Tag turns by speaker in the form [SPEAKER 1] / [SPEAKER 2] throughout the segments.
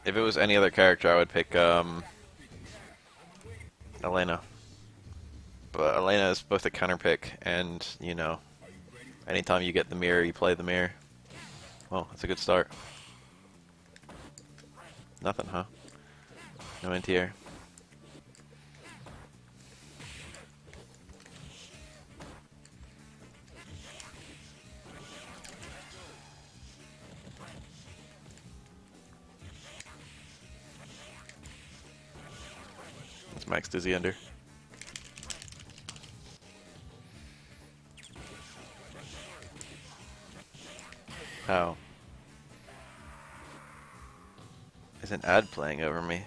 [SPEAKER 1] If it was any other character, I would pick Elena. But Elena is both a counter pick and, you know, anytime you get the mirror, you play the mirror. Well, that's a good start. Nothing, huh? No anti-air. It's max dizzy under. How? Is an ad playing over me?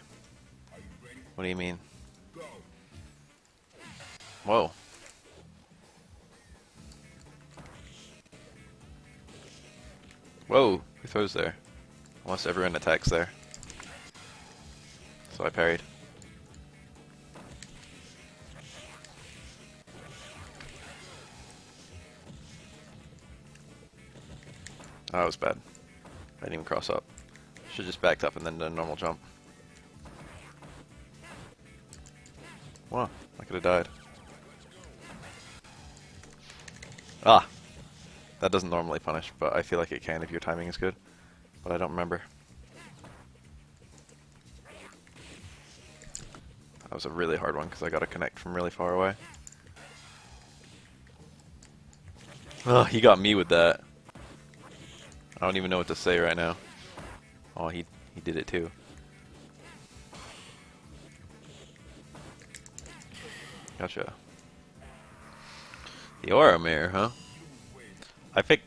[SPEAKER 1] What do you mean? Whoa. Whoa, who throws there? Almost everyone attacks there. So I parried. Oh, that was bad. I didn't even cross up. Should just backed up and then done a normal jump. Wow, I could have died. Ah! That doesn't normally punish, but I feel like it can if your timing is good. But I don't remember. That was a really hard one because I got to connect from really far away. Oh, he got me with that. I don't even know what to say right now. Oh, he did it too. Gotcha. The Oro mirror, huh?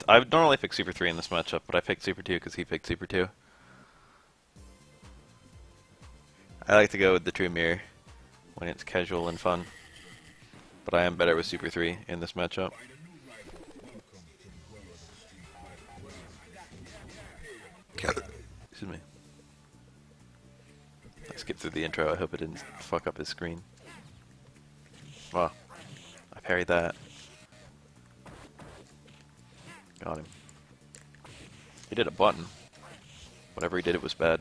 [SPEAKER 1] I would normally pick Super 3 in this matchup, but I picked Super 2 because he picked Super 2. I like to go with the true mirror when it's casual and fun, but I am better with Super 3 in this matchup. Excuse me. I skipped through the intro, I hope it didn't fuck up his screen. Wow, I parried that. Got him. He did a button. Whatever he did, it was bad.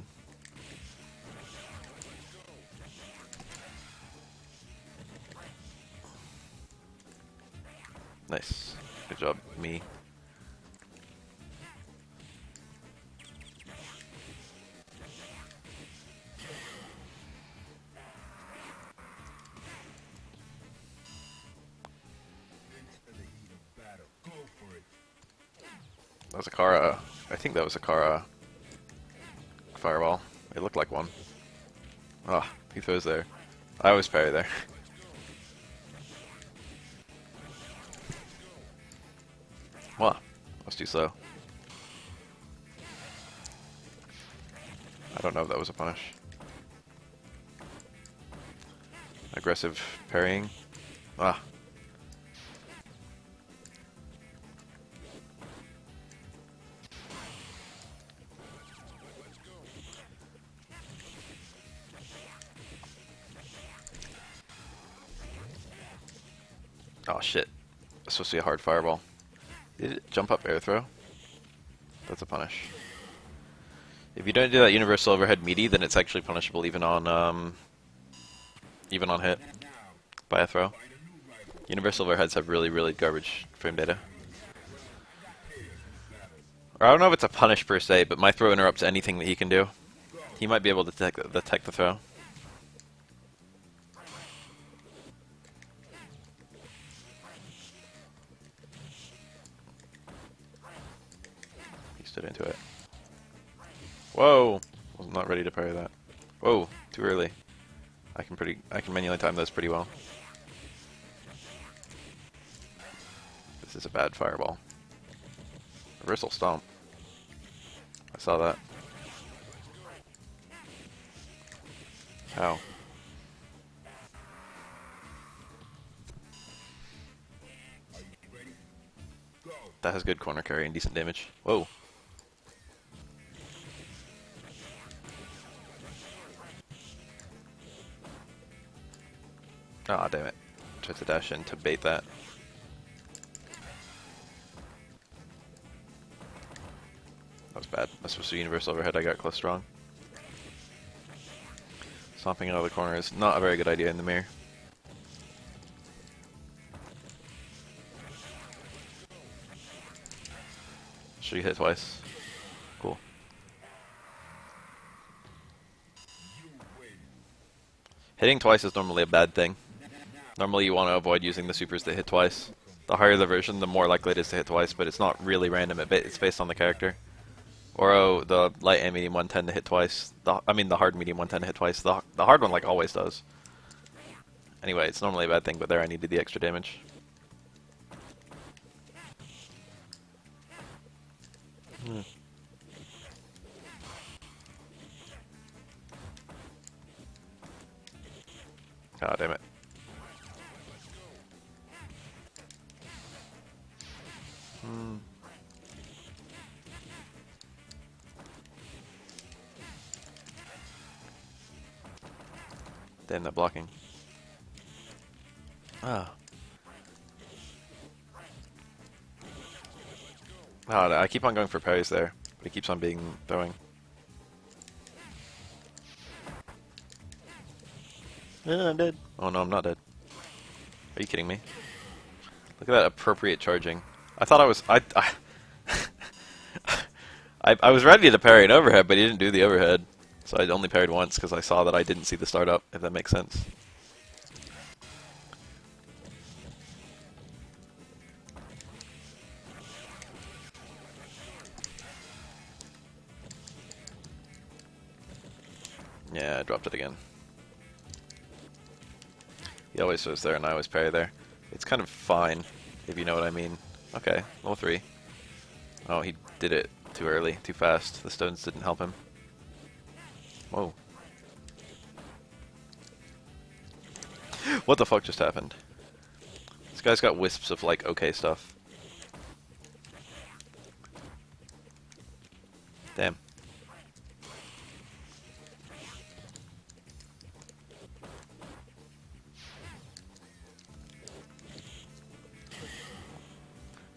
[SPEAKER 1] Nice. Good job, me. That was a Kara. I think that was a Kara fireball. It looked like one. Ah, he throws there. I always parry there. Wow, that was too slow. I don't know if that was a punish. Aggressive parrying. Ah. Oh shit. That's supposed to be a hard fireball. Did it jump up air throw? That's a punish. If you don't do that universal overhead meaty, then it's actually punishable even on hit by a throw. Universal overheads have really, really garbage frame data. Or I don't know if it's a punish per se, but my throw interrupts anything that he can do. He might be able to detect the throw. He stood into it. Whoa! Was not ready to parry that. Whoa! Too early. I can manually time those pretty well. This is a bad fireball. Reversal stomp. I saw that. How? That has good corner carry and decent damage. Whoa. Ah, damn it. Tried to dash in to bait that. That was bad. That's supposed to be universal overhead. I got close strong. Stomping out of the corner is not a very good idea in the mirror. Should you hit twice? Cool. Hitting twice is normally a bad thing. Normally you want to avoid using the supers that hit twice. The higher the version, the more likely it is to hit twice, but it's not really random. It's based on the character. Oro, the light and medium one tend to hit twice. I mean the hard medium one tend to hit twice. The hard one like always does. Anyway, it's normally a bad thing, but there I needed the extra damage. Ah, damn it. Damn that blocking. Ah. Oh, I keep on going for parries there, but he keeps on being throwing. I'm dead. Oh no, I'm not dead. Are you kidding me? Look at that appropriate charging. I thought I was... I was ready to parry an overhead, but he didn't do the overhead. So I only parried once because I saw that I didn't see the startup, if that makes sense. Yeah, I dropped it again. He always was there and I always parry there. It's kind of fine, if you know what I mean. Okay, level 3. Oh, he did it too early, too fast. The stones didn't help him. Whoa. What the fuck just happened? This guy's got wisps of, like, okay stuff. Damn.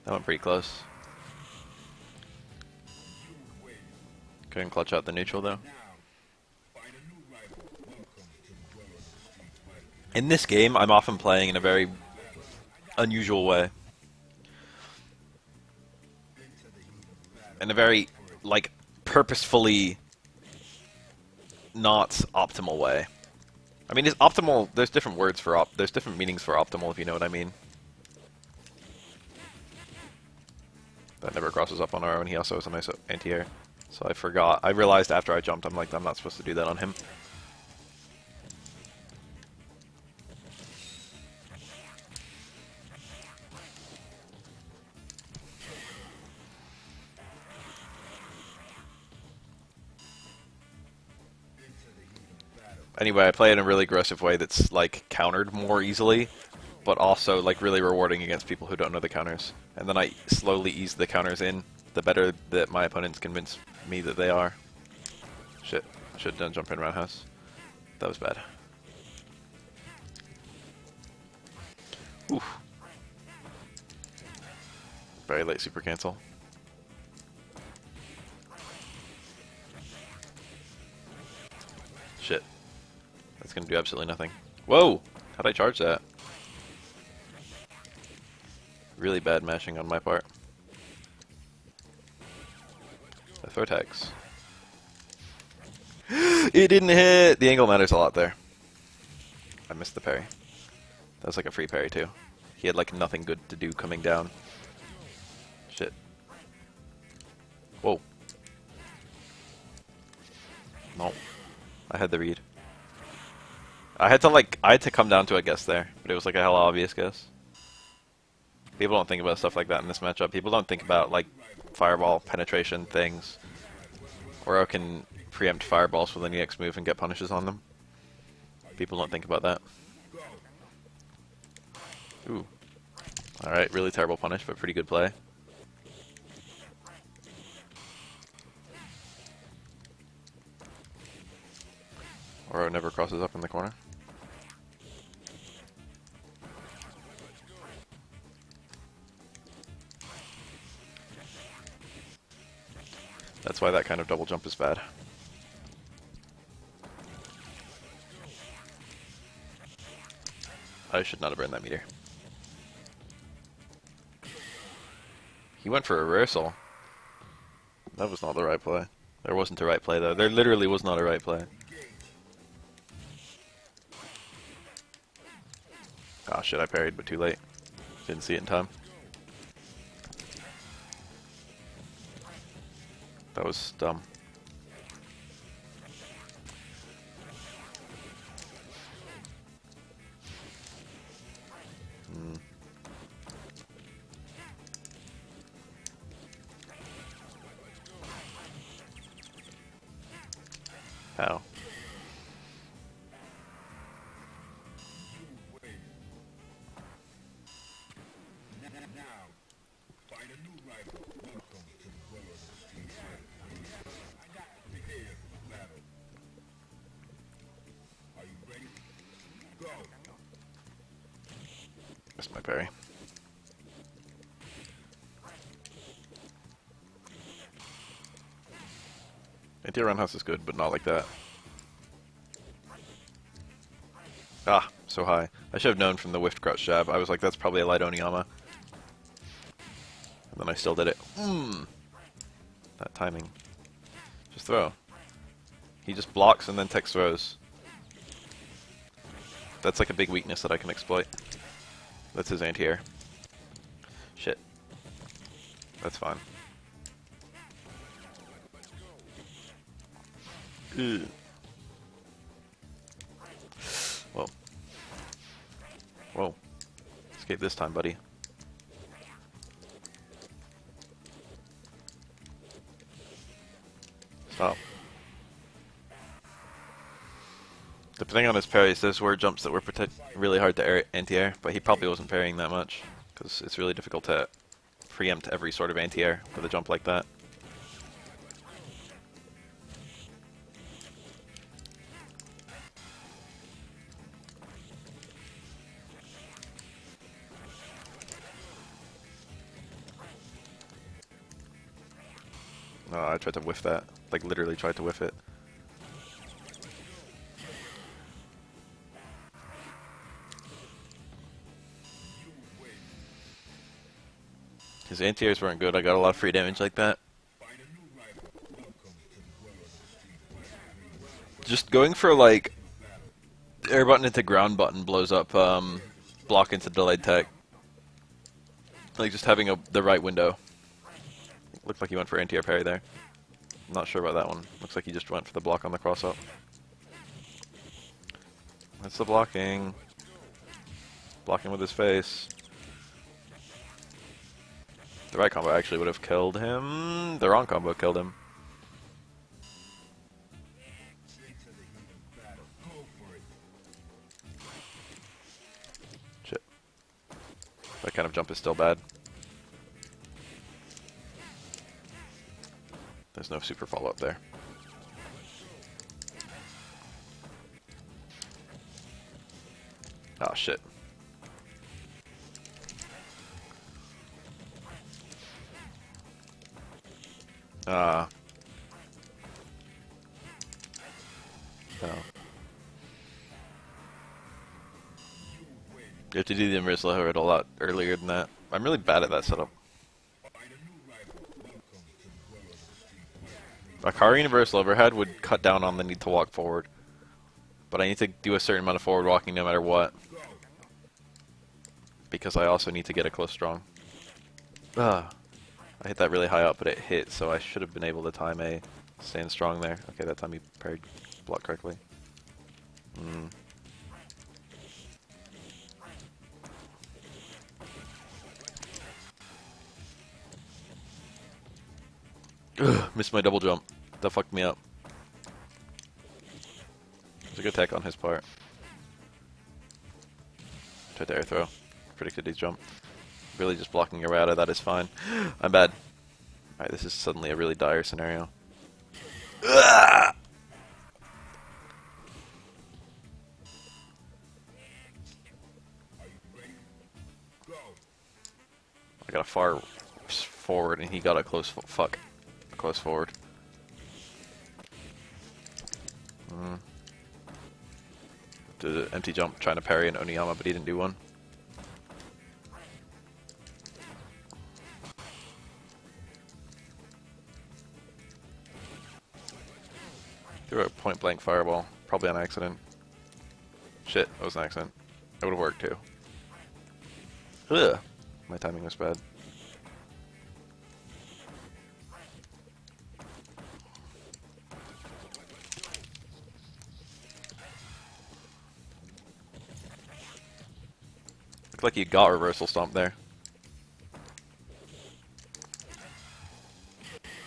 [SPEAKER 1] That went pretty close. Couldn't clutch out the neutral, though. In this game, I'm often playing in a very unusual way. In a very, like, purposefully not optimal way. I mean, it's optimal, there's different words for there's different meanings for optimal, if you know what I mean. That never crosses up on our own. He also has a nice anti-air. So I forgot. I realized after I jumped, I'm like, I'm not supposed to do that on him. Anyway, I play it in a really aggressive way that's, like, countered more easily, but also, like, really rewarding against people who don't know the counters. And then I slowly ease the counters in, the better that my opponents convince me that they are. Shit. I should have done jump in roundhouse. That was bad. Oof. Very late super cancel. Shit. That's gonna do absolutely nothing. Whoa! How'd I charge that? Really bad mashing on my part. The throw tags. It didn't hit! The angle matters a lot there. I missed the parry. That was like a free parry too. He had like nothing good to do coming down. Shit. Whoa. No. I had the read. I had to come down to a guess there, but it was like a hella obvious guess. People don't think about stuff like that in this matchup. People don't think about like fireball penetration things. Oro can preempt fireballs with an EX move and get punishes on them. People don't think about that. Ooh. Alright, really terrible punish, but pretty good play. Oro never crosses up in the corner. That's why that kind of double jump is bad. I should not have burned that meter. He went for a reversal. That was not the right play. There wasn't a right play though. There literally was not a right play. Oh shit, I parried, but too late. Didn't see it in time. That was dumb. How? Missed my parry. Anti-roundhouse is good, but not like that. Ah, so high. I should have known from the whiffed crouch jab. I was like, that's probably a light Oniyama. And then I still did it. That timing. Just throw. He just blocks and then tech throws. That's like a big weakness that I can exploit. That's his anti-air. Shit. That's fine. Ugh. Whoa. Whoa. Escape this time, buddy. Stop. Depending on his parries, those were jumps that were really hard to anti-air, but he probably wasn't parrying that much, because it's really difficult to preempt every sort of anti-air with a jump like that. I tried to whiff that. Like, literally tried to whiff it. His anti-airs weren't good. I got a lot of free damage like that. Just going for, like, air button into ground button blows up block into delayed tech. Like, just having the right window. Looked like he went for anti-air parry there. Not sure about that one. Looks like he just went for the block on the cross-up. That's the blocking. Blocking with his face. The right combo actually would have killed him. The wrong combo killed him. Shit. That kind of jump is still bad. There's no super follow-up there. Oh shit. No. You have to do the inverse overhead a lot earlier than that. I'm really bad at that setup. A car universal overhead would cut down on the need to walk forward. But I need to do a certain amount of forward walking no matter what. Because I also need to get a close strong. I hit that really high up, but it hit, so I should have been able to time a stand strong there. Okay, that time he parried block correctly. Ugh, missed my double jump. That fucked me up. It was a good tech on his part. Tried to air throw. Predicted his jump. Really just blocking your way out of that is fine. I'm bad. Alright, this is suddenly a really dire scenario. Ugh! I got a far forward and he got a close close forward. Did an empty jump trying to parry an Oniyama, but he didn't do one. Threw a point blank fireball, probably on accident. Shit, that was an accident. That would have worked too. Ugh, my timing was bad. Looked like you got reversal stomp there.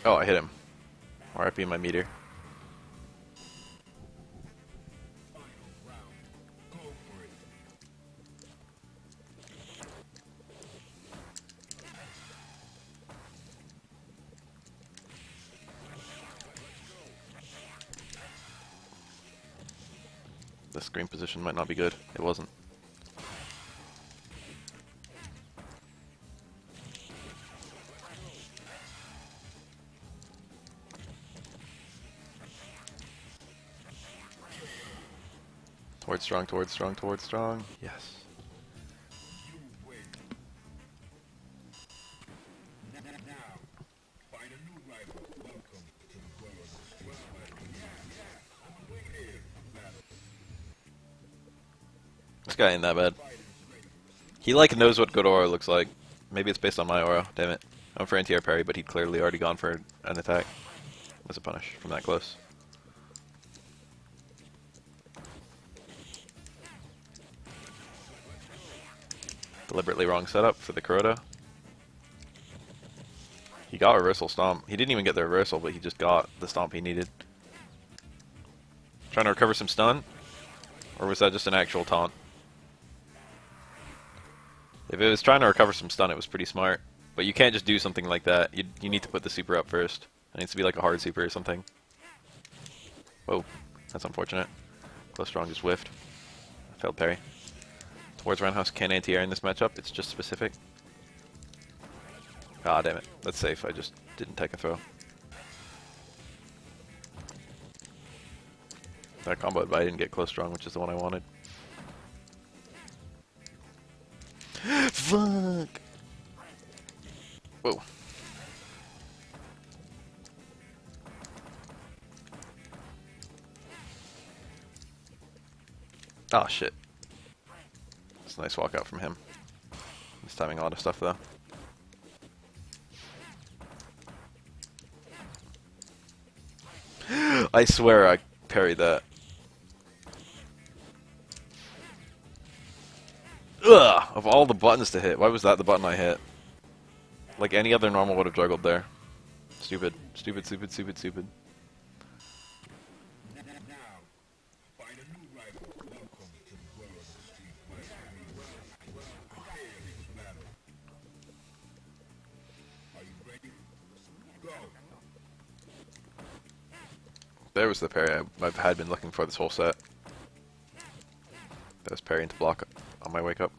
[SPEAKER 1] Oh, I hit him. RIP my meter. The screen position might not be good. It wasn't. Towards strong, towards strong, towards strong. Yes. This guy ain't that bad. He like knows what good aura looks like. Maybe it's based on my aura. Damn it. I'm for anti-air parry, but he'd clearly already gone for an attack. That's a punish from that close. Deliberately wrong setup for the Kuroda. He got reversal stomp. He didn't even get the reversal, but he just got the stomp he needed. Trying to recover some stun? Or was that just an actual taunt? If it was trying to recover some stun, it was pretty smart. But you can't just do something like that. You need to put the super up first. It needs to be like a hard super or something. Whoa, that's unfortunate. Close strong just whiffed. Failed parry. Towards roundhouse can anti-air in this matchup. It's just specific. Ah, damn it. That's safe. I just didn't take a throw. That comboed, but I didn't get close strong, which is the one I wanted. Fuck! Whoa. Oh shit. That's a nice walkout from him. He's timing a lot of stuff though. I swear I parried that. Ugh! Of all the buttons to hit, why was that the button I hit? Like any other normal would have juggled there. Stupid. Stupid, stupid, stupid, stupid. There was the parry I've had been looking for this whole set. That was parry into block on my wake up.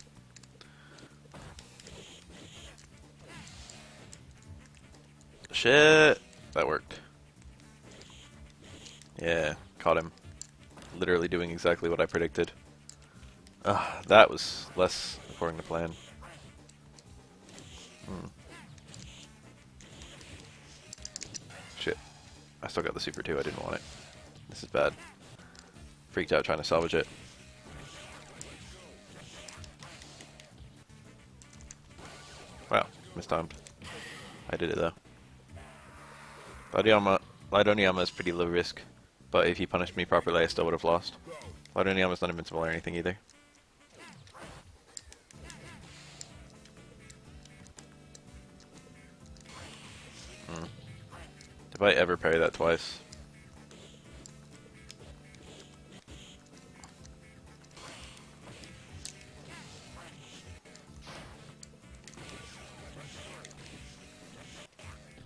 [SPEAKER 1] Shit! That worked. Yeah, caught him. Literally doing exactly what I predicted. That was less according to plan. Shit. I still got the super too, I didn't want it. This is bad. Freaked out trying to salvage it. Wow, mistimed. I did it though. Light Oniyama is pretty low risk, but if he punished me properly I still would have lost. Light Oniyama's not invincible or anything either. If I ever parry that twice.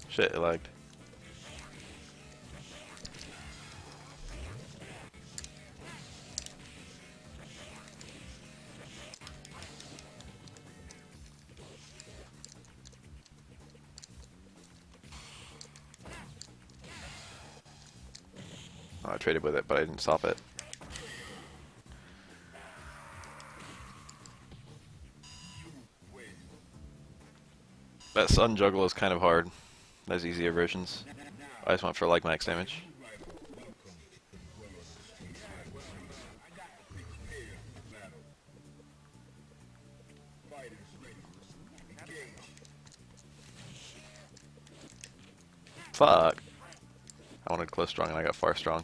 [SPEAKER 1] Shit, it lagged. Oh, I traded with it, but I didn't stop it. That sun juggle is kind of hard. There's easier versions. I just went for like max damage. Fuck. I wanted close strong and I got far strong.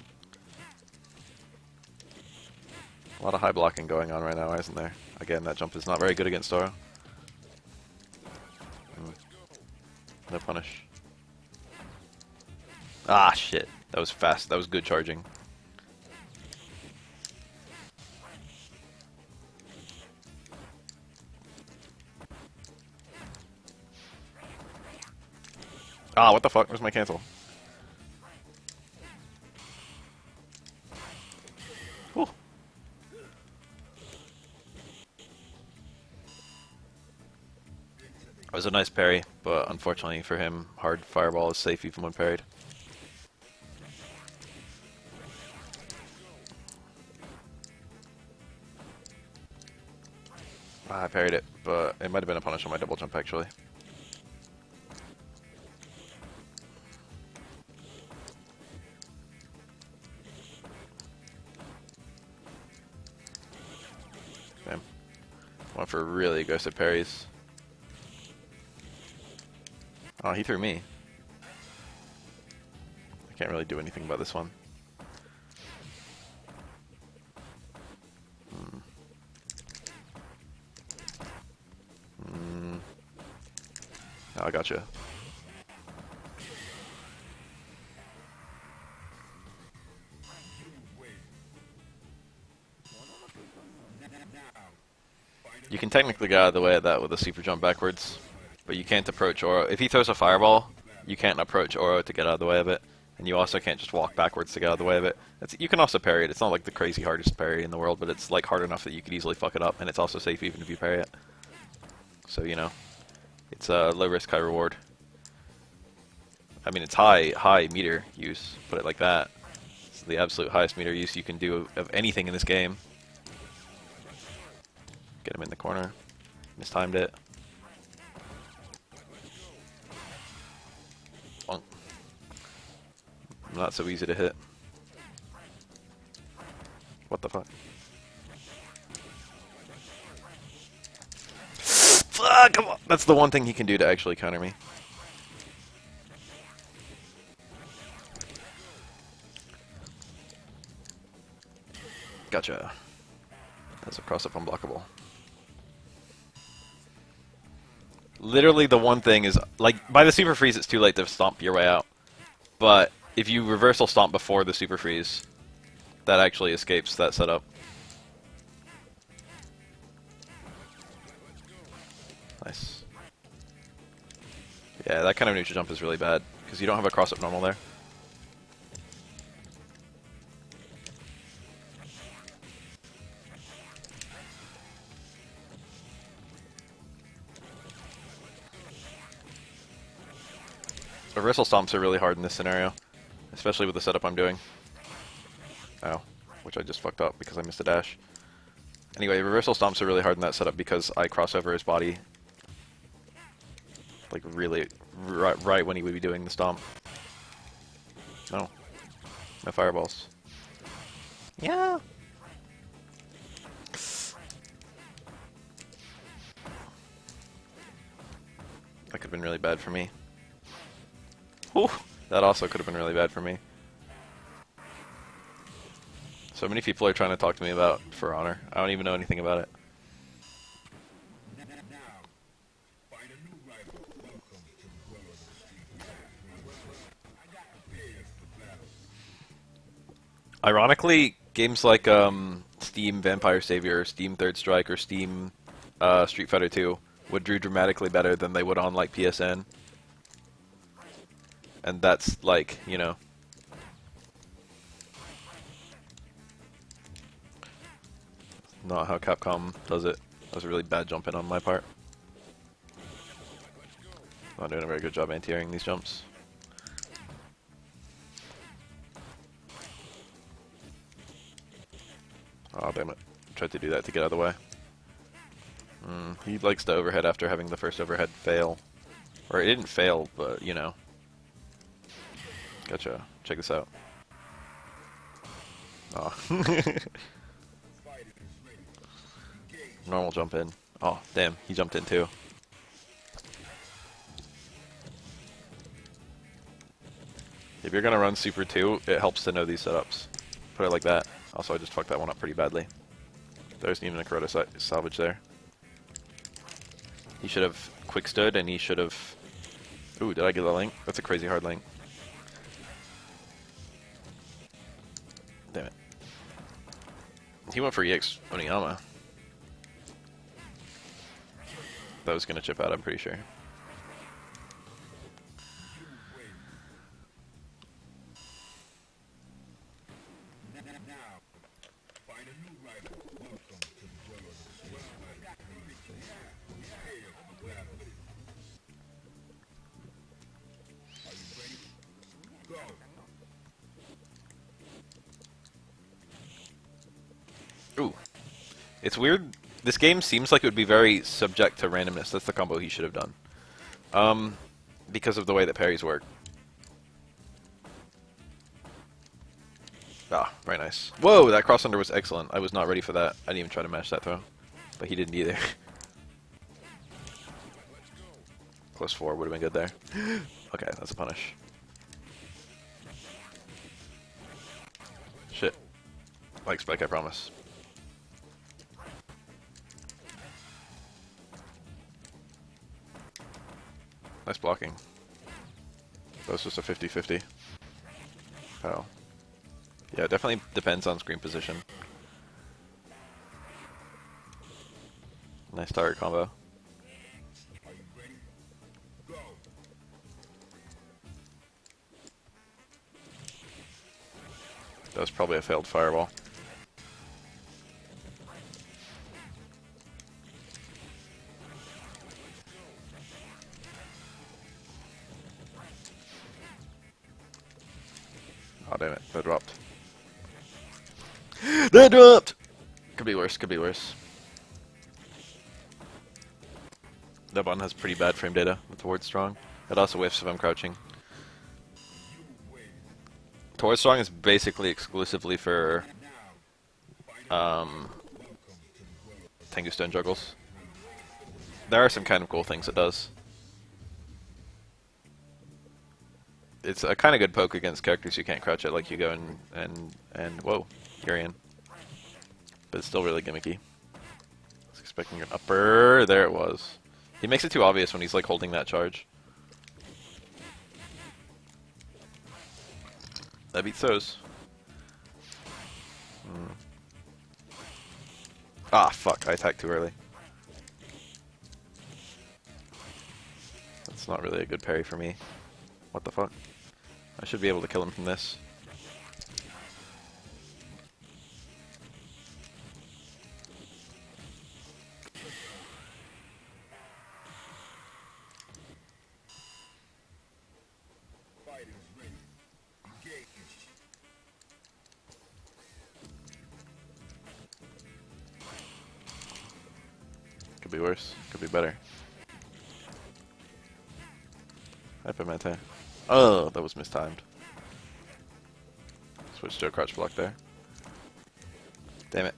[SPEAKER 1] A lot of high blocking going on right now, isn't there? Again, that jump is not very good against Oro. No punish. Ah, shit. That was fast. That was good charging. Ah, what the fuck? Where's my cancel? Whew. It was a nice parry, but unfortunately for him, hard fireball is safe even when parried. Ah, I parried it, but it might have been a punish on my double jump actually. Damn. Went for really aggressive parries. Oh, he threw me. I can't really do anything about this one. Oh, I gotcha. You can technically get out of the way of that with a super jump backwards, but you can't approach Oro. If he throws a fireball, you can't approach Oro to get out of the way of it, and you also can't just walk backwards to get out of the way of it. You can also parry it. It's not like the crazy hardest parry in the world, but it's like hard enough that you could easily fuck it up, and it's also safe even if you parry it. So, you know, it's a low risk, high reward. I mean, it's high meter use, put it like that. It's the absolute highest meter use you can do of anything in this game. Get him in the corner. Mistimed it. Bonk. Not so easy to hit. What the fuck? Fuck! Come on! That's the one thing he can do to actually counter me. Gotcha. That's a cross-up unblockable. Literally the one thing is, like, by the super freeze it's too late to stomp your way out. But if you reversal stomp before the super freeze, that actually escapes that setup. Nice. Yeah, that kind of neutral jump is really bad, because you don't have a cross-up normal there. Reversal stomps are really hard in this scenario, especially with the setup I'm doing. Oh, which I just fucked up because I missed a dash. Anyway, reversal stomps are really hard in that setup because I cross over his body, like really right when he would be doing the stomp. No, no fireballs. Yeah. That could have been really bad for me. Whew, that also could have been really bad for me. So many people are trying to talk to me about For Honor. I don't even know anything about it. Ironically, games like Steam Vampire Savior, or Steam Third Strike, or Steam Street Fighter 2 would do dramatically better than they would on like PSN. And that's like, you know, not how Capcom does it. That was a really bad jump in on my part. Not doing a very good job anti-airing these jumps. Oh, damn it. Tried to do that to get out of the way. He likes to overhead after having the first overhead fail. Or it didn't fail, but, you know. Gotcha. Check this out. Oh. Normal jump in. Oh, damn. He jumped in too. If you're gonna run Super 2, it helps to know these setups. Put it like that. Also, I just fucked that one up pretty badly. There isn't even a Corota salvage there. He should have quick stood, and he should have... Ooh, did I get the link? That's a crazy hard link. Damn it. He went for EX Oniyama. That was gonna chip out, I'm pretty sure. Ooh. It's weird. This game seems like it would be very subject to randomness. That's the combo he should have done. Because of the way that parries work. Ah, very nice. Whoa, that cross under was excellent. I was not ready for that. I didn't even try to match that throw. But he didn't either. Plus 4 would have been good there. Okay, that's a punish. Shit. Like spike, I promise. Nice blocking. That was just a 50-50. Oh. Yeah, it definitely depends on screen position. Nice target combo. That was probably a failed fireball. Oh damn it, that dropped. That dropped! Could be worse, could be worse. That button has pretty bad frame data with Towards Strong. It also whiffs if I'm crouching. Towards Strong is basically exclusively for Tengu Stone juggles. There are some kind of cool things it does. It's a kind of good poke against characters you can't crouch at, like Hugo and whoa, Urian. But it's still really gimmicky. I was expecting an upper. There it was. He makes it too obvious when he's like holding that charge. That beats those. Ah, fuck. I attacked too early. That's not really a good parry for me. What the fuck? I should be able to kill him from this. Could be worse. Could be better. Hypermeta. Oh, that was mistimed. Switch to a crouch block there. Damn it.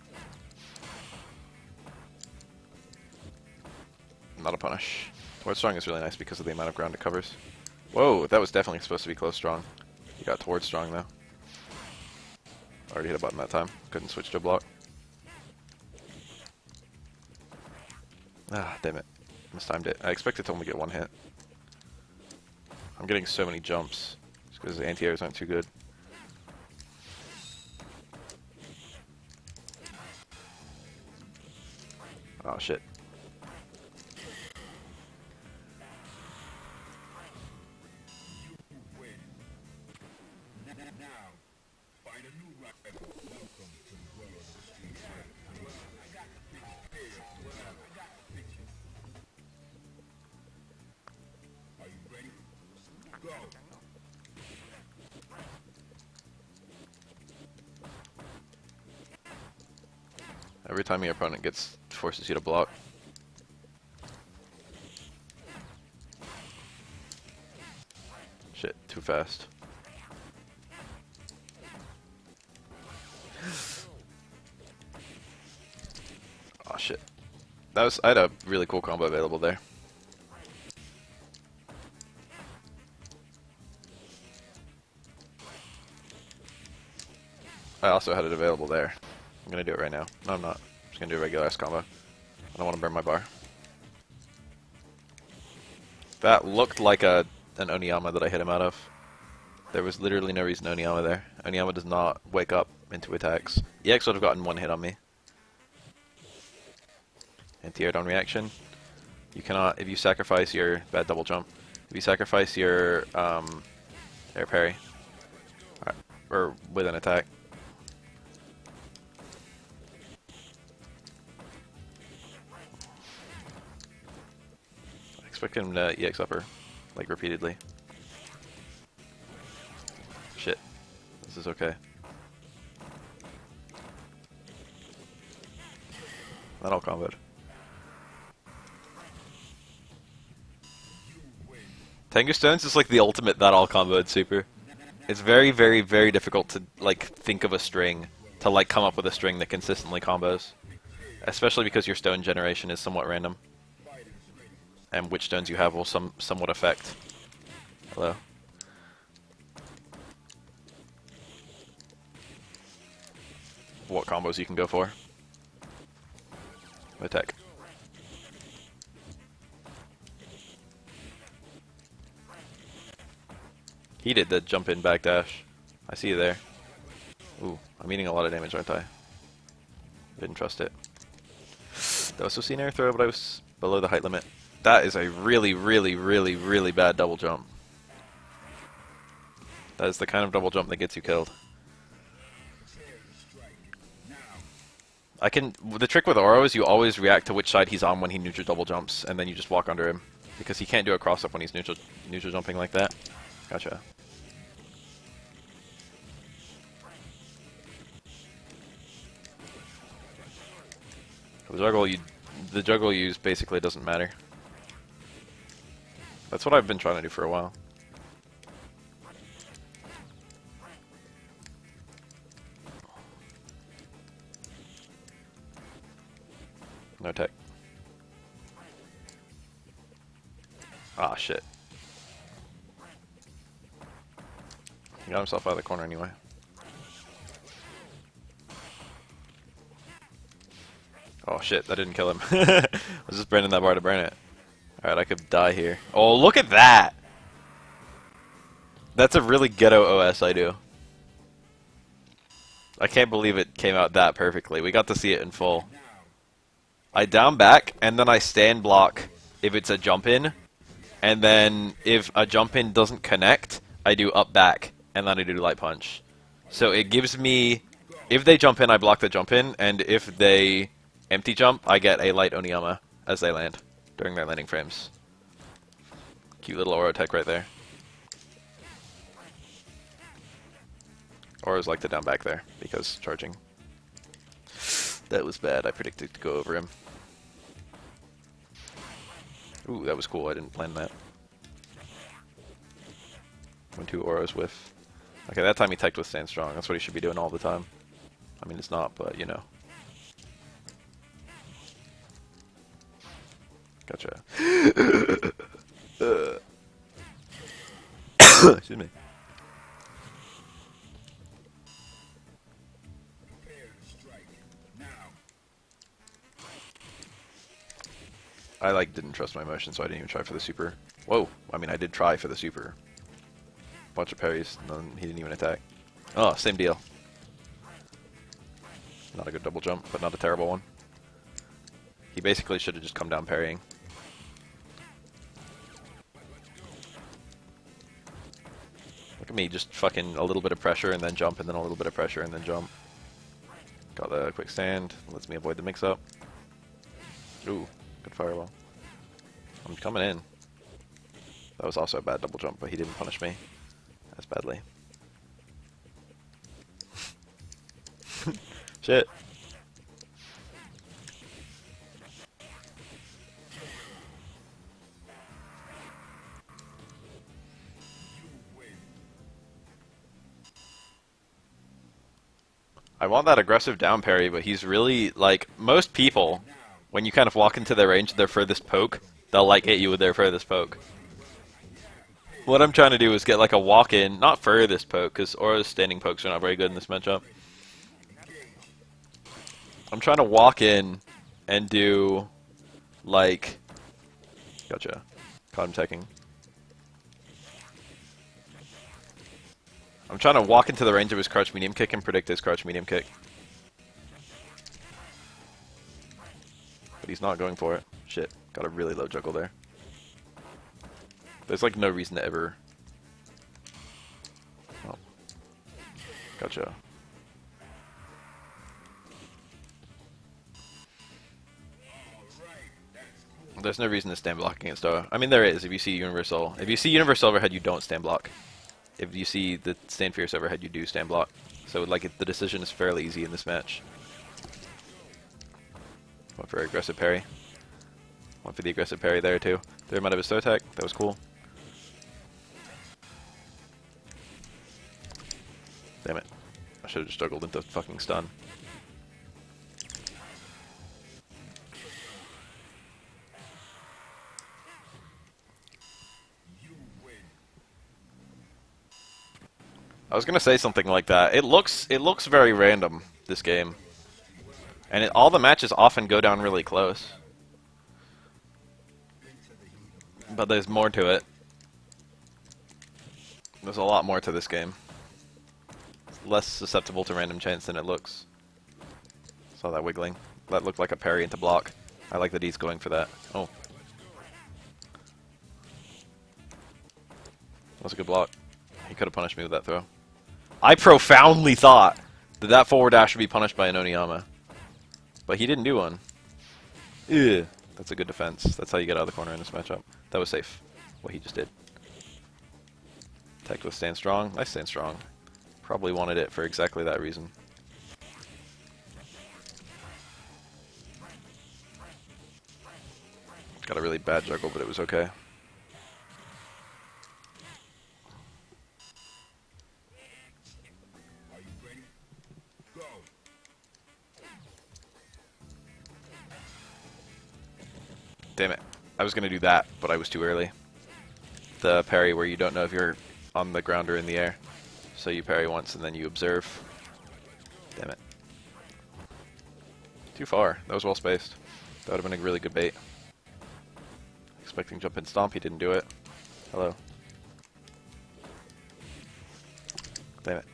[SPEAKER 1] Not a punish. Towards Strong is really nice because of the amount of ground it covers. Whoa, that was definitely supposed to be close strong. You got Towards Strong though. Already hit a button that time. Couldn't switch to a block. Ah, damn it. Mistimed it. I expected to only get one hit. I'm getting so many jumps. Just because the anti-airs aren't too good. Oh shit. Every time your opponent forces you to block. Shit, too fast. Oh shit. I had a really cool combo available there. I also had it available there. I'm gonna do it right now. No, I'm not. I'm just gonna do a regular ass combo. I don't want to burn my bar. That looked like an Oniyama that I hit him out of. There was literally no reason Oniyama there. Oniyama does not wake up into attacks. EX would have gotten one hit on me. Anti-air down reaction. You cannot, if you sacrifice your bad double jump, if you sacrifice your air parry, or with an attack. I expect him to EX upper, like repeatedly. Shit. This is okay. Not all comboed. Tengu Stones is like the ultimate that all comboed super. It's very, very, very difficult to like think of a string, to like come up with a string that consistently combos. Especially because your stone generation is somewhat random. And which stones you have will somewhat affect. Hello. What combos you can go for. Attack. He did the jump in backdash. I see you there. Ooh, I'm eating a lot of damage, aren't I? Didn't trust it. That was supposed to be an air throw, but I was below the height limit. That is a really, really, really, really bad double jump. That is the kind of double jump that gets you killed. The trick with Oro is you always react to which side he's on when he neutral double jumps, and then you just walk under him. Because he can't do a cross-up when he's neutral jumping like that. Gotcha. The juggle you use basically doesn't matter. That's what I've been trying to do for a while. No tech. Ah, shit. He got himself out of the corner anyway. Oh shit, that didn't kill him. I was just burning that bar to burn it. Alright, I could die here. Oh, look at that! That's a really ghetto OS I do. I can't believe it came out that perfectly. We got to see it in full. I down back, and then I stand block if it's a jump in. And then if a jump in doesn't connect, I do up back, and then I do light punch. So it gives me... If they jump in, I block the jump in, and if they empty jump, I get a light Oniyama as they land during their landing frames. Cute little Oro tech right there. Oros like to down back there, because charging. That was bad. I predicted to go over him. Ooh, that was cool. I didn't plan that. When two Oros with... Okay, that time he teched with Stand Strong. That's what he should be doing all the time. I mean, it's not, but, you know. Gotcha. Excuse me. I, like, didn't trust my motion, so I didn't even try for the super. Whoa! I mean, I did try for the super. Bunch of parries, and then he didn't even attack. Oh, same deal. Not a good double jump, but not a terrible one. He basically should have just come down parrying. Look at me, just fucking a little bit of pressure and then jump, and then a little bit of pressure and then jump. Got the quick stand, lets me avoid the mix-up. Ooh, good fireball. I'm coming in. That was also a bad double jump, but he didn't punish me as badly. Shit. I want that aggressive down parry, but he's really, like, most people, when you kind of walk into their range of their furthest poke, they'll, like, hit you with their furthest poke. What I'm trying to do is get, like, a walk-in, not furthest poke, because Oro's standing pokes are not very good in this matchup. I'm trying to walk in and do, like, gotcha, caught him teching. I'm trying to walk into the range of his crouch medium kick and predict his crouch medium kick. But he's not going for it. Shit, got a really low juggle there. There's like no reason to ever... Oh. Gotcha. There's no reason to stand block against Oro. I mean, there is if you see Universal. If you see Universal overhead, you don't stand block. If you see the stand fierce overhead, you do stand block. So like the decision is fairly easy in this match. Went for aggressive parry. Went for the aggressive parry there too. Threw him out of his throw attack. That was cool. Damn it. I should have just juggled into fucking stun. I was gonna say something like that. It looks very random, this game. And all the matches often go down really close. But there's more to it. There's a lot more to this game. It's less susceptible to random chance than it looks. Saw that wiggling. That looked like a parry into block. I like that he's going for that. Oh. That was a good block. He could have punished me with that throw. I profoundly thought that that forward dash should be punished by an Oniyama. But he didn't do one. Ew. That's a good defense. That's how you get out of the corner in this matchup. That was safe, what he just did. Tech with stand strong. Nice stand strong. Probably wanted it for exactly that reason. Got a really bad juggle, but it was okay. Damn it. I was going to do that, but I was too early. The parry where you don't know if you're on the ground or in the air. So you parry once and then you observe. Damn it. Too far. That was well spaced. That would have been a really good bait. Expecting jump and stomp, he didn't do it. Hello. Damn it.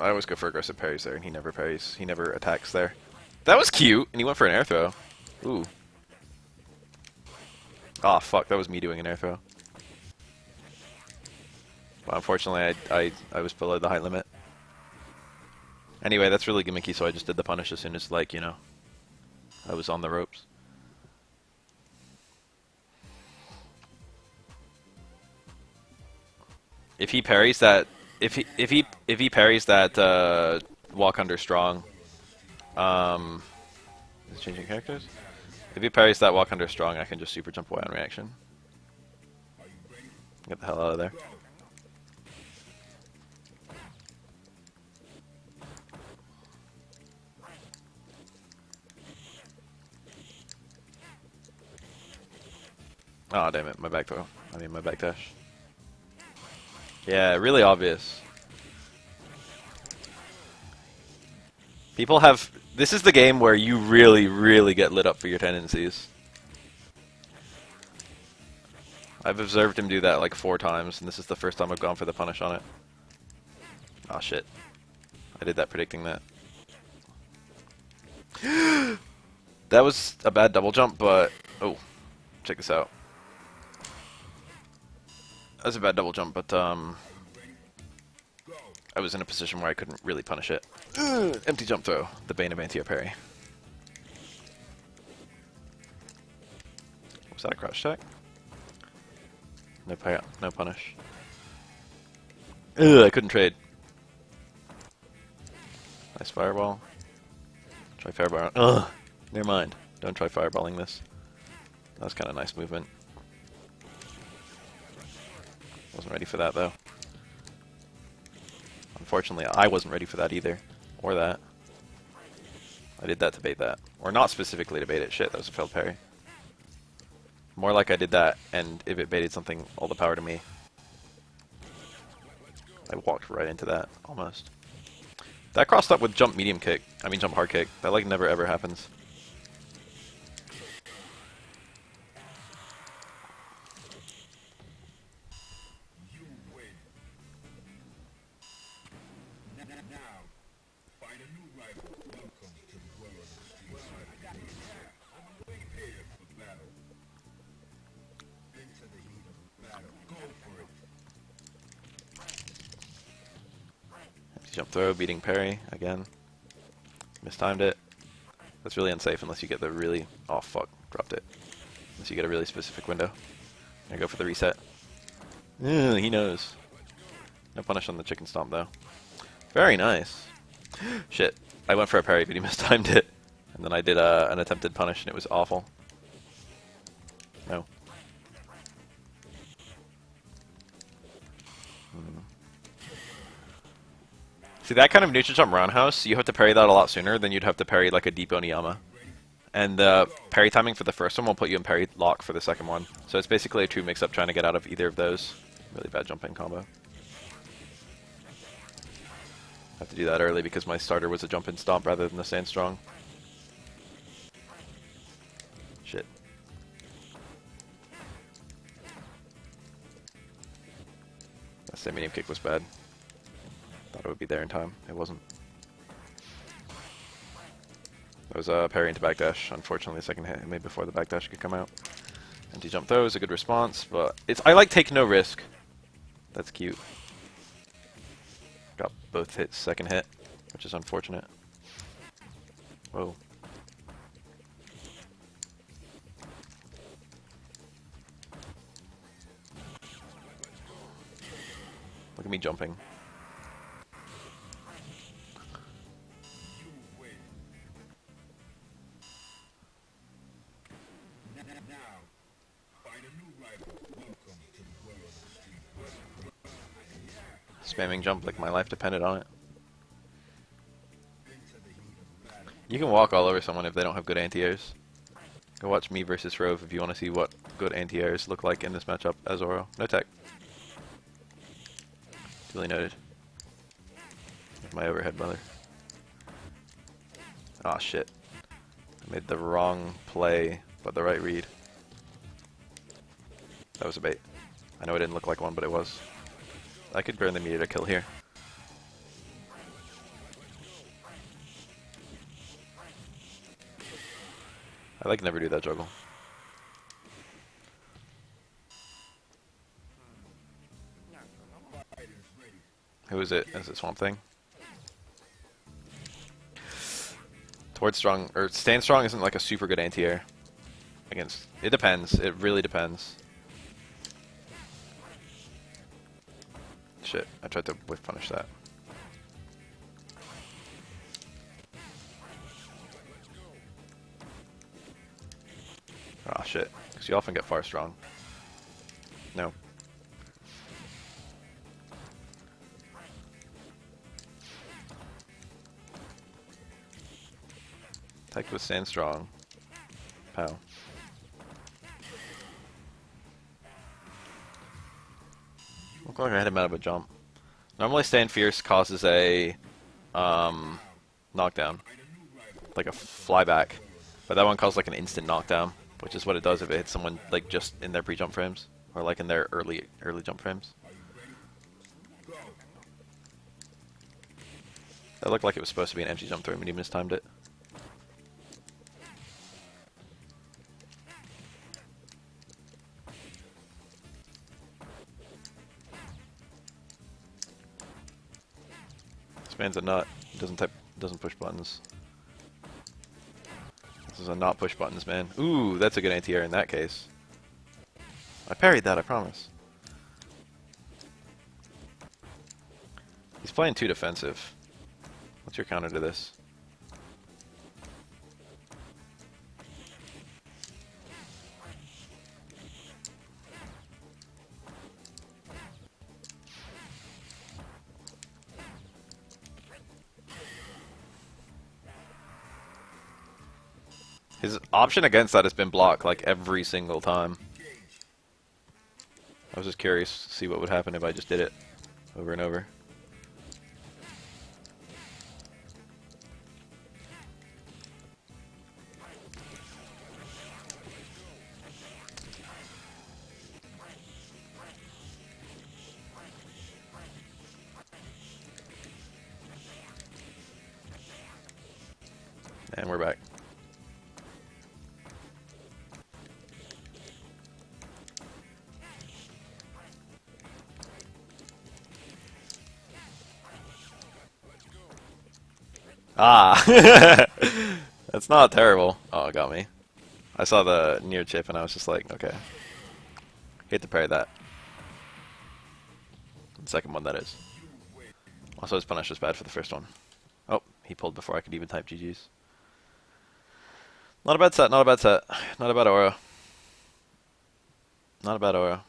[SPEAKER 1] I always go for aggressive parries there, and he never parries. He never attacks there. That was cute, and he went for an air throw. Ooh. Ah, fuck, that was me doing an air throw. Well, unfortunately, I was below the height limit. Anyway, that's really gimmicky, so I just did the punish as soon as, like, you know, I was on the ropes. If he parries that, if he parries that walk under strong, is it changing characters? If he parries that walk under strong, I can just super jump away on reaction. Get the hell out of there. Oh damn it, my back throw. I mean my back dash. Yeah, really obvious. People have... This is the game where you really, really get lit up for your tendencies. I've observed him do that like 4 times, and this is the first time I've gone for the punish on it. Aw, shit. I did that predicting that. That was a bad double jump, but... Oh, check this out. That was a bad double jump, but I was in a position where I couldn't really punish it. Empty jump throw, the bane of anti-air parry. Was that a crouch check? No pay, no punish. I couldn't trade. Nice fireball. Try fireball. Ugh, never mind. Don't try fireballing this. That was kind of nice movement. Wasn't ready for that though. Unfortunately, I wasn't ready for that either. Or that. I did that to bait that. Or not specifically to bait it. Shit, that was a failed parry. More like I did that, and if it baited something, all the power to me. I walked right into that, almost. That crossed up with jump medium kick. I mean jump hard kick. That like never ever happens. Jump throw, beating parry, again. Mistimed it. That's really unsafe unless you get the really... Oh, fuck. Dropped it. Unless you get a really specific window. I go for the reset. Ugh, he knows. No punish on the chicken stomp, though. Very nice. Shit. I went for a parry, but he mistimed it. And then I did an attempted punish, and it was awful. No. See, that kind of neutral jump roundhouse, you have to parry that a lot sooner than you'd have to parry like a deep Oniyama. And the parry timing for the first one will put you in parry lock for the second one. So it's basically a true mix-up trying to get out of either of those. Really bad jump-in combo. I have to do that early because my starter was a jump-in stomp rather than the stand strong. Shit. That same medium kick was bad. Thought it would be there in time. It wasn't. That was a parry into backdash. Unfortunately, the second hit made before the backdash could come out. Anti-jump throw is a good response, but I like take no risk. That's cute. Got both hits second hit, which is unfortunate. Whoa. Look at me jumping. Spamming jump like my life depended on it. You can walk all over someone if they don't have good anti-airs. Go watch me versus Rove if you want to see what good anti-airs look like in this matchup as Oro. No tech. Duly noted. My overhead brother. Aw, shit. I made the wrong play, but the right read. That was a bait. I know it didn't look like one, but it was. I could burn the meter to kill here. I like never do that juggle. Who is it? Is it Swamp Thing? Towards strong, or stand strong isn't like a super good anti-air. Against, it depends. It really depends. Shit, I tried to whiff punish that. Ah, shit. Because you often get far strong. No. Tech with stand strong. Pow. Look like I hit him out of a jump. Normally stand fierce causes a knockdown. Like a flyback. But that one caused like an instant knockdown, which is what it does if it hits someone like just in their pre-jump frames. Or like in their early jump frames. That looked like it was supposed to be an empty jump throw, but he mistimed it. This man's a nut. He doesn't push buttons. This is a not push buttons man. Ooh, that's a good anti-air in that case. I parried that, I promise. He's playing too defensive. What's your counter to this? His option against that has been block, like, every single time. I was just curious to see what would happen if I just did it over and over. And we're back. Ah! That's not terrible. Oh, it got me. I saw the near chip and I was just like, okay. Hate to parry that. The second one, that is. Also, his punish was bad for the first one. Oh, he pulled before I could even type GG's. Not a bad set, not a bad set. Not a bad Oro. Not a bad Oro.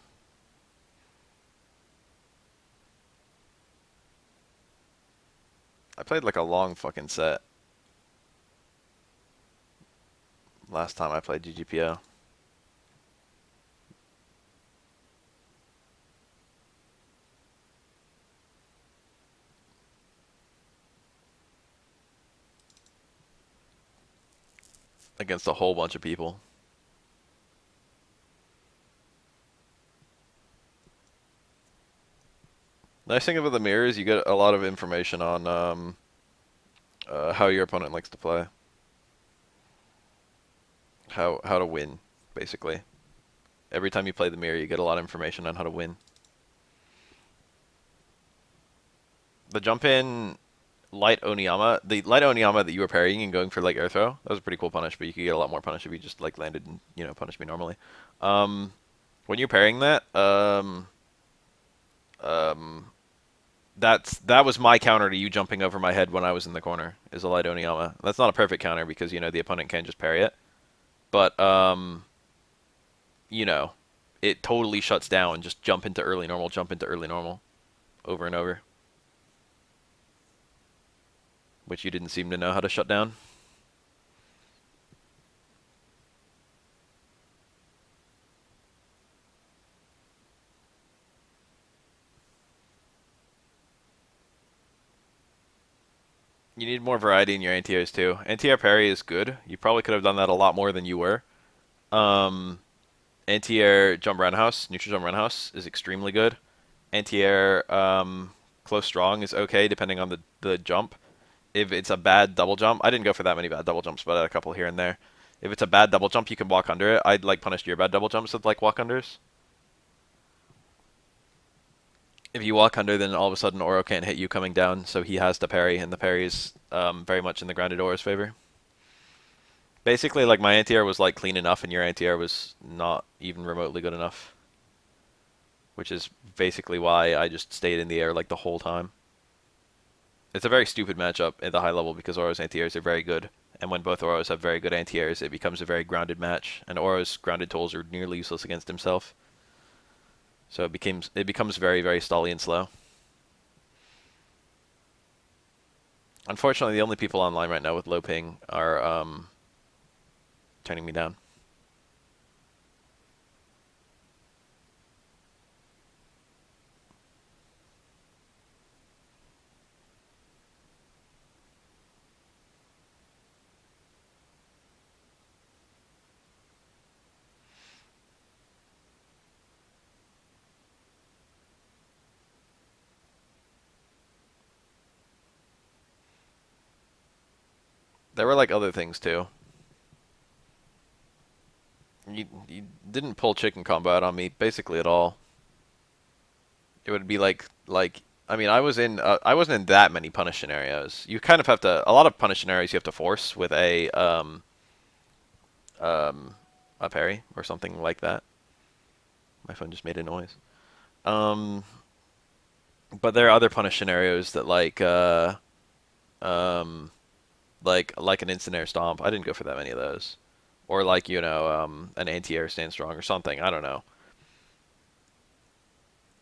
[SPEAKER 1] I played like a long fucking set last time I played GGPO. Against a whole bunch of people. Nice thing about the mirror is you get a lot of information on how your opponent likes to play. How to win, basically. Every time you play the mirror, you get a lot of information on how to win. The jump in light Oniyama, the light Oniyama that you were parrying and going for like air throw, that was a pretty cool punish, but you could get a lot more punish if you just like landed and, you know, punished me normally. When you're parrying that, that was my counter to you jumping over my head when I was in the corner, is a light Oniyama. That's not a perfect counter because, you know, the opponent can't just parry it. But, you know, it totally shuts down. Just jump into early normal, jump into early normal. Over and over. Which you didn't seem to know how to shut down. You need more variety in your anti-airs too. Anti-air parry is good. You probably could have done that a lot more than you were. Um, Anti-air jump roundhouse, neutral jump roundhouse is extremely good. Anti-air close strong is okay depending on the jump. If it's a bad double jump, I didn't go for that many bad double jumps, but I had a couple here and there. If it's a bad double jump, you can walk under it. I'd like punished your bad double jumps with like walk unders. If you walk under, then all of a sudden Oro can't hit you coming down, so he has to parry, and the parry is very much in the grounded Oro's favor. Basically, like my anti-air was like clean enough, and your anti-air was not even remotely good enough. Which is basically why I just stayed in the air like the whole time. It's a very stupid matchup at the high level because Oro's anti-airs are very good. And when both Oros have very good anti-airs, it becomes a very grounded match. And Oro's grounded tools are nearly useless against himself. So it becomes very, very stally and slow. Unfortunately, the only people online right now with low ping are turning me down. There were like other things too. You didn't pull chicken combo out on me basically at all. It would be like I mean I wasn't in that many punish scenarios. You kind of have to a lot of punish scenarios you have to force with a parry or something like that. My phone just made a noise. Um, but there are other punish scenarios that like an instant air stomp. I didn't go for that many of those. Or like, you know, an anti-air stand strong or something. I don't know.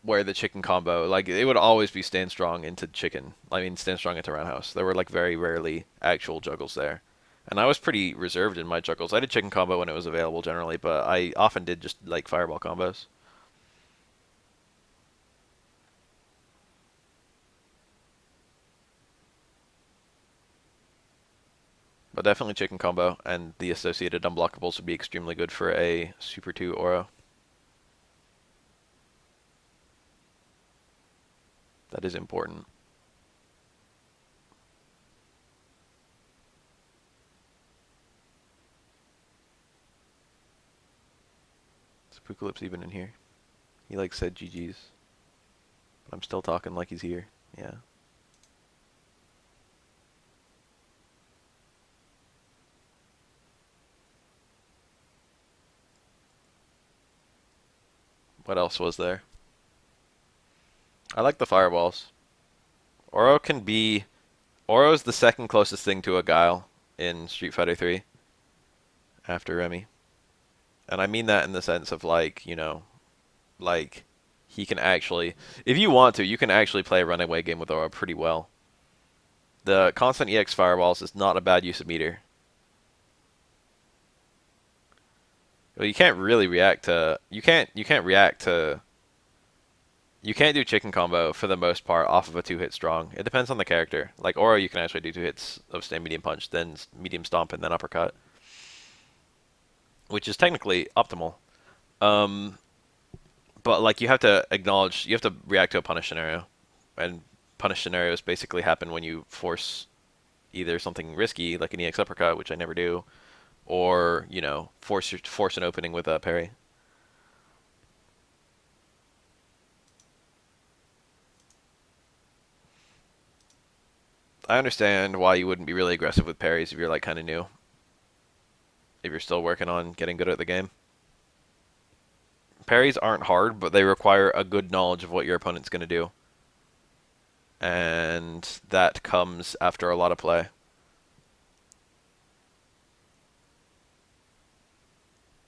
[SPEAKER 1] Where the chicken combo, like it would always be stand strong into chicken. I mean, stand strong into roundhouse. There were like very rarely actual juggles there. And I was pretty reserved in my juggles. I did chicken combo when it was available generally, but I often did just like fireball combos. But definitely chicken combo, and the associated unblockables would be extremely good for a Super 2 Oro. That is important. Is Apoocalypse even in here? He like said GG's. But I'm still talking like he's here. Yeah. What else was there? I like the fireballs. Oro can be... Oro's the second closest thing to a Guile in Street Fighter 3 after Remy. And I mean that in the sense of like, you know, like he can actually, if you want to, you can actually play a runaway game with Oro pretty well. The constant EX fireballs is not a bad use of meter. Well, you can't really react to, you can't do chicken combo for the most part off of a 2-hit strong. It depends on the character. Like Oro, you can actually do 2 hits of stay medium punch, then medium stomp, and then uppercut, which is technically optimal. Um, but like you have to acknowledge, you have to react to a punish scenario, and punish scenarios basically happen when you force either something risky like an EX uppercut, which I never do, or you know force an opening with a parry. I understand why you wouldn't be really aggressive with parries if you're like kind of new, if you're still working on getting good at the game. Parries aren't hard, but they require a good knowledge of what your opponent's going to do, and that comes after a lot of play.